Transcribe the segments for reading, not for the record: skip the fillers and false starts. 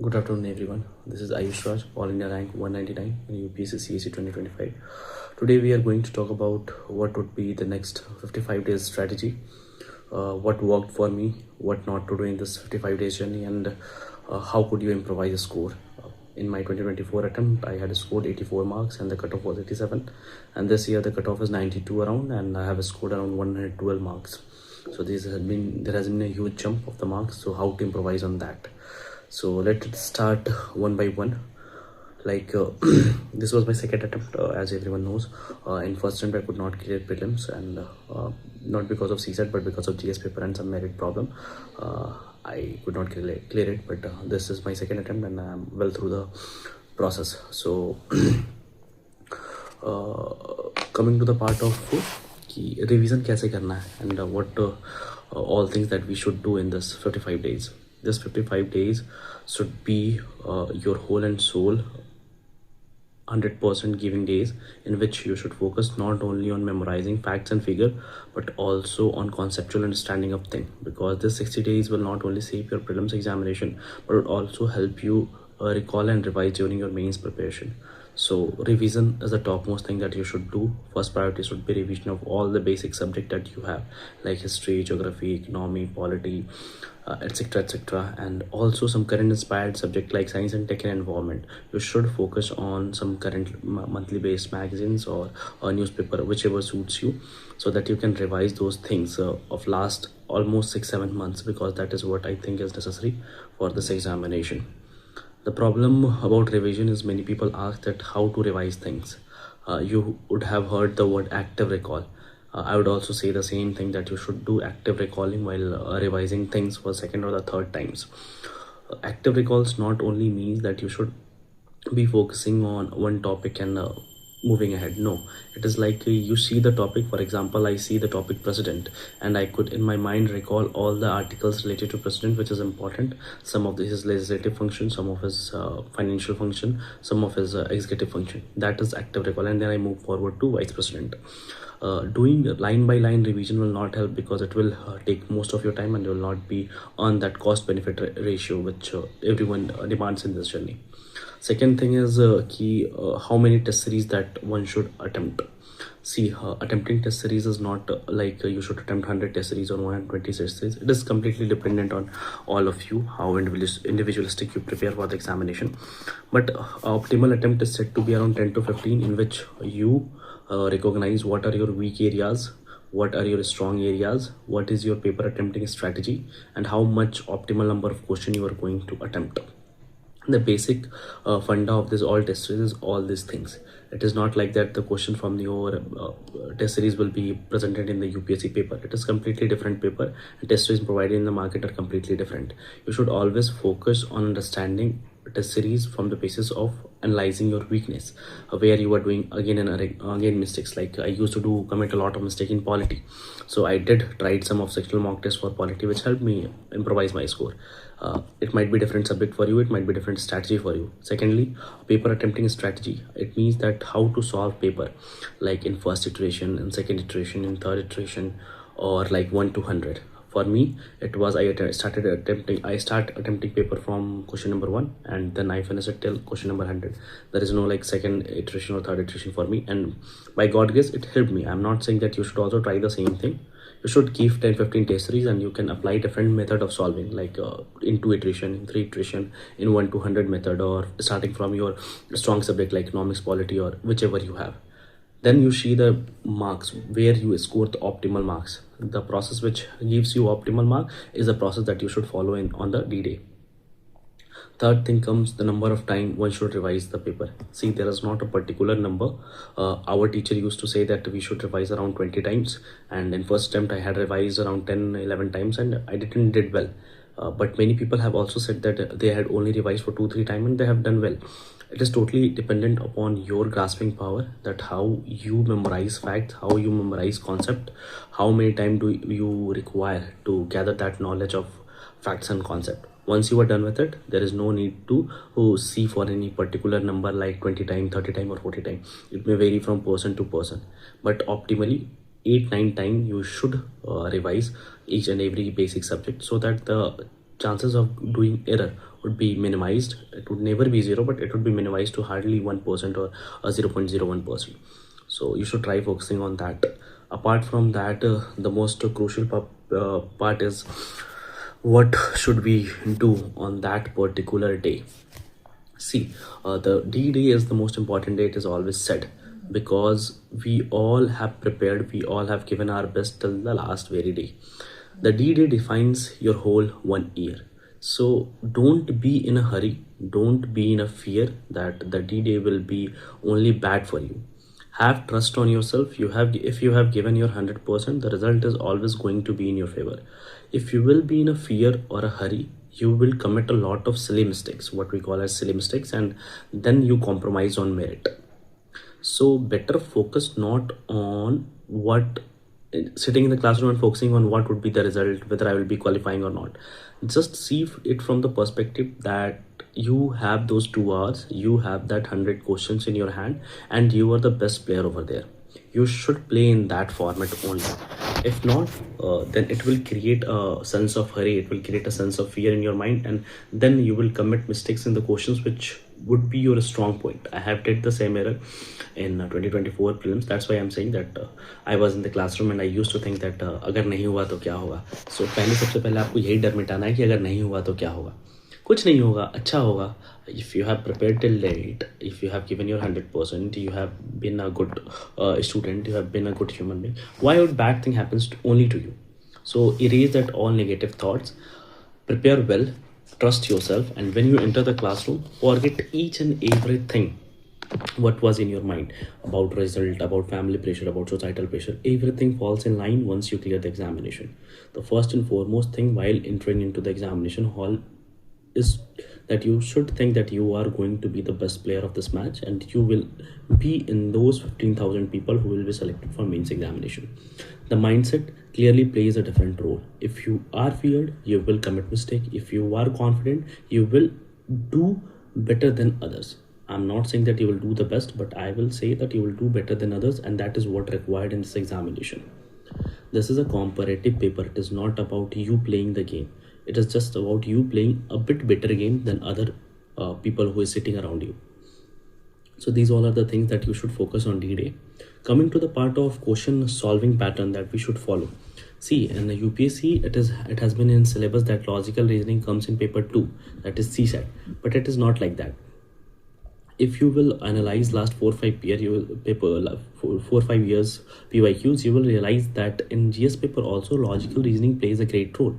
Good afternoon, everyone. This is Ayush Raj, All India Rank 199 in UPSC CSE 2025. Today, we are going to talk about what would be the next 55 days strategy, what worked for me, what not to do in this 55 days journey, and how could you improvise a score. In my 2024 attempt, I had scored 84 marks and the cutoff was 87. And this year, the cutoff is 92 around, and I have scored around 112 marks. So there has been a huge jump of the marks. So how to improvise on that? So let's start one by one. This was my second attempt, as everyone knows. In first attempt, I could not clear prelims, and not because of CSAT, but because of GS paper and some merit problem. I could not clear it, but this is my second attempt, and I'm well through the process. So coming to the part of कि revision कैसे करना है, and what all things that we should do in this 55 days. This 55 days should be your whole and soul 100% giving days, in which you should focus not only on memorizing facts and figure, but also on conceptual understanding of thing, because this 60 days will not only save your prelims examination, but it also help you recall and revise during your mains preparation. So revision is the topmost thing that you should do. First priority should be revision of all the basic subject that you have, like history, geography, economy, polity, etc., and also some current inspired subject like science and tech and environment. You should focus on some current monthly based magazines or a newspaper, whichever suits you, so that you can revise those things of last almost 6-7 months, because that is what I think is necessary for this examination. The problem about revision is many people ask that how to revise things. You would have heard the word active recall. I would also say the same thing, that you should do active recalling while revising things for second or the third times. Active recalls not only means that you should be focusing on one topic and moving ahead. No, it is like you see the topic. For example, I see the topic president, and I could in my mind recall all the articles related to president, which is important. Some of his legislative function, some of his financial function, some of his executive function. That is active recall, and then I move forward to vice president. Doing line by line revision will not help, because it will take most of your time, and you will not be on that cost benefit ratio which everyone demands in this journey. Second thing is how many test series that one should attempt. See, attempting test series is not like you should attempt 100 test series or 120 test series. It is completely dependent on all of you, how individualistic you prepare for the examination. But optimal attempt is set to be around 10 to 15, in which you recognize what are your weak areas, what are your strong areas, what is your paper attempting strategy, and how much optimal number of question you are going to attempt. The basic funda of this all test series is all these things. It is not like that the question from your test series will be presented in the UPSC paper. It is completely different paper, and test series provided in the market are completely different. You should always focus on understanding test series from the basis of analyzing your weakness, where you are doing again and again mistakes. Like I used to commit a lot of mistake in polity, so I did tried some of sectional mock tests for polity, which helped me improvise my score. It might be different subject for you, it might be different strategy for you. Secondly, paper attempting strategy, it means that how to solve paper, like in first iteration, in second iteration, in third iteration, or like 1 to 100. For me, it was I start attempting paper from question number 1, and then I finish it till question number 100. There is no like second iteration or third iteration for me, and by God grace it helped me. I'm not saying that you should also try the same thing. You should give 10-15 test series, and you can apply different method of solving, like in 2 iteration, in 3 iteration, in 1 to 100 method, or starting from your strong subject like economics, polity, or whichever you have. Then you see the marks where you score the optimal marks. The process which gives you optimal mark is the process that you should follow in on the D-Day. Third thing comes the number of time one should revise the paper. See, there is not a particular number. Our teacher used to say that we should revise around 20 times, and in first attempt I had revised around 10-11 times, and I did well. But many people have also said that they had only revised for 2-3 times and they have done well. It is totally dependent upon your grasping power, that how you memorize facts, how you memorize concept, how many time do you require to gather that knowledge of facts and concept. Once you are done with it, there is no need to see for any particular number like 20 times, 30 times, or 40 times. It may vary from person to person, but optimally 8-9 times you should revise each and every basic subject, so that the chances of doing error would be minimized. It would never be zero, but it would be minimized to hardly 1% or 0.01%. So you should try focusing on that. Apart from that, the most crucial part is what should we do on that particular day. See, the D-Day is the most important day, it is always said, because we all have prepared, we all have given our best till the last very day. The D-Day defines your whole 1 year. So don't be in a hurry, don't be in a fear that the D-Day will be only bad for you. Have trust on yourself. If you have given your 100%, the result is always going to be in your favor. If you will be in a fear or a hurry, you will commit a lot of silly mistakes, what we call as silly mistakes, and then you compromise on merit. So better focus not on what sitting in the classroom and focusing on what would be the result, whether I will be qualifying or not. Just see it from the perspective that you have those 2 hours, you have that 100 questions in your hand, and you are the best player over there. You should play in that format only. If not, then it will create a sense of hurry, it will create a sense of fear in your mind, and then you will commit mistakes in the questions which would be your strong point. I have did the same error in 2024 prelims. That's why I'm saying that I was in the classroom and I used to think that अगर नहीं हुआ तो क्या होगा. So पहले सबसे पहले आपको यही डर मिटाना है कि अगर नहीं हुआ तो क्या होगा. कुछ नहीं होगा, अच्छा होगा. If you have prepared till late, if you have given your 100%, you have been a good student, you have been a good human being, why would bad thing happens only to you? So erase that all negative thoughts, prepare well, trust yourself, and when you enter the classroom, forget each and everything what was in your mind about result, about family pressure, about societal pressure. Everything falls in line once you clear the examination. The first and foremost thing while entering into the examination hall is that you should think that you are going to be the best player of this match, and you will be in those 15,000 people who will be selected for mains examination. The mindset clearly plays a different role. If you are feared, you will commit mistake. If you are confident, you will do better than others. I'm not saying that you will do the best, but I will say that you will do better than others, and that is what required in this examination. This is a comparative paper. It is not about you playing the game. It is just about you playing a bit better game than other people who is sitting around you. So these all are the things that you should focus on D-Day. Coming to the part of question solving pattern that we should follow. See, in the UPSC, it has been in syllabus that logical reasoning comes in paper 2, that is CSAT, but it is not like that. If you will analyze last 4-5 years PYQs, you will realize that in GS paper also logical reasoning plays a great role.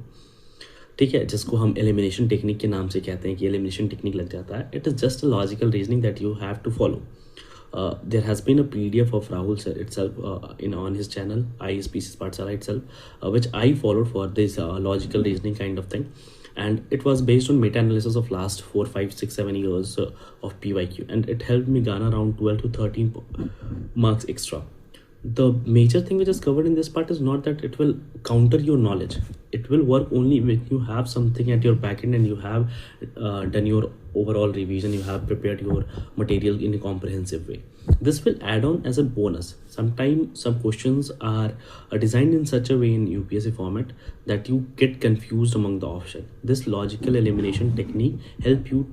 ठीक है, जिसको हम elimination technique के नाम से कहते हैं कि एलिमिनेशन टेक्निक लग जाता है. It is just a logical reasoning that you have to follow. There has been a PDF of Rahul sir itself on his channel ISPC Pathshala itself, which I followed for this logical reasoning kind of thing, and it was based on meta-analysis of last 4, 5, 6, 7 years of PYQ, and it helped me garner around 12 to 13 marks extra. The major thing which is covered in this part is not that it will counter your knowledge. It will work only when you have something at your back end and you have done your overall revision, you have prepared your material in a comprehensive way. This will add on as a bonus. Sometimes some questions are designed in such a way in UPSC format that you get confused among the option. This logical elimination technique help you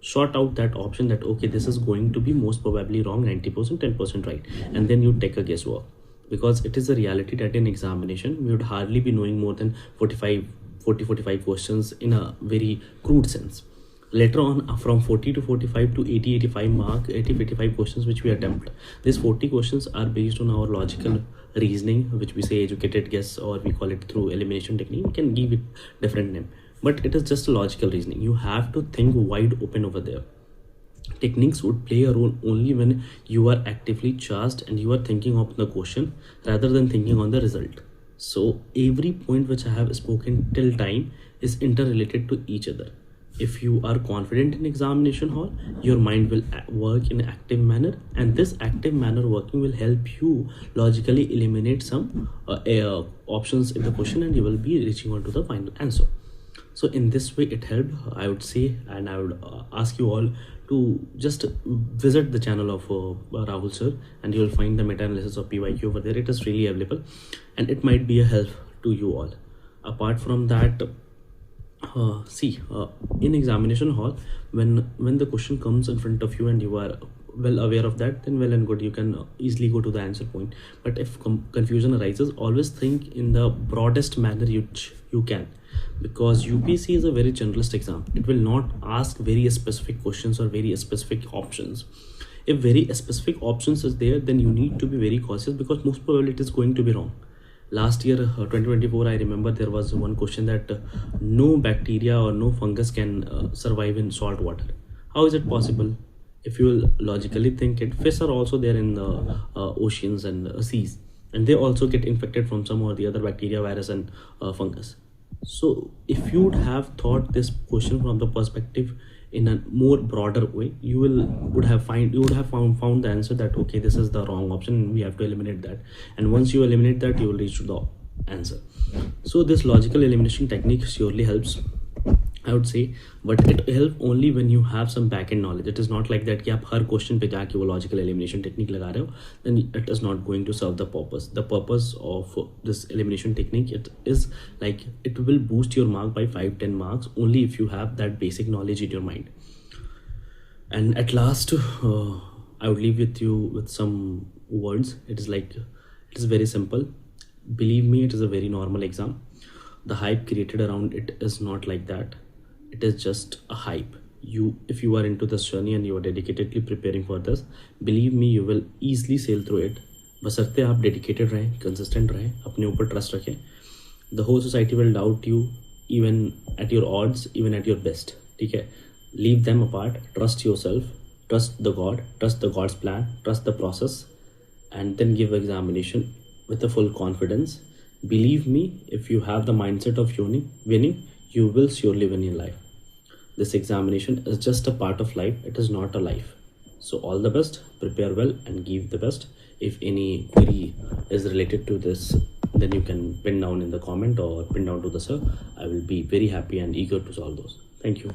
sort out that option that okay, this is going to be most probably wrong 90%, 10% right, and then you take a guesswork, because it is a reality that in examination we would hardly be knowing more than 45 questions in a very crude sense. Later on, from 40 to 45 to 85 mark, 85 questions which we attempt, these 40 questions are based on our logical reasoning, which we say educated guess, or we call it through elimination technique. We can give it different name, but it is just a logical reasoning. You have to think wide open over there. Techniques would play a role only when you are actively charged and you are thinking of the question rather than thinking on the result. So every point which I have spoken till time is interrelated to each other. If you are confident in examination hall, your mind will work in an active manner, and this active manner working will help you logically eliminate some options in the question, and you will be reaching on to the final answer. So in this way it helped, I would say, and I would ask you all to just visit the channel of Rahul sir, and you will find the meta-analysis of PYQ over there. It is really available and it might be a help to you all. Apart from that, In examination hall, when the question comes in front of you and you are well aware of that, then well and good, you can easily go to the answer point. But if confusion arises, always think in the broadest manner you can, because UPSC is a very generalist exam. It will not ask very specific questions or very specific options. If very specific options is there, then you need to be very cautious, because most probably it is going to be wrong. Last year, 2024, I remember there was one question that no bacteria or no fungus can survive in salt water. How is it possible? If you will logically think it, fish are also there in the oceans and seas, and they also get infected from some or the other bacteria, virus, and fungus. So if you would have thought this question from the perspective in a more broader way, you would have found the answer that okay, this is the wrong option and we have to eliminate that. And once you eliminate that, you will reach to the answer. So this logical elimination technique surely helps, I would say, but it help only when you have some back-end knowledge. It is not like that कि आप हर question पे जाके वो logical elimination technique लगा रहे हो, then it is not going to serve the purpose. The purpose of this elimination technique, it is like it will boost your mark by 5-10 marks only if you have that basic knowledge in your mind. And at last, I would leave with you with some words. It is very simple. Believe me, it is a very normal exam. The hype created around it is not like that. It is just a hype. If you are into this journey and you are dedicatedly preparing for this, believe me, you will easily sail through it. बशर्ते आप dedicated रहें, consistent रहें, अपने ऊपर trust रखें. The whole society will doubt you, even at your odds, even at your best. ठीक है? Leave them apart. Trust yourself. Trust the God. Trust the God's plan. Trust the process, and then give examination with a full confidence. Believe me, if you have the mindset of winning, you will surely win in life. This examination is just a part of life. It is not a life. So all the best, prepare well and give the best. If any query is related to this, then you can pin down in the comment or pin down to the sir. I will be very happy and eager to solve those. Thank you.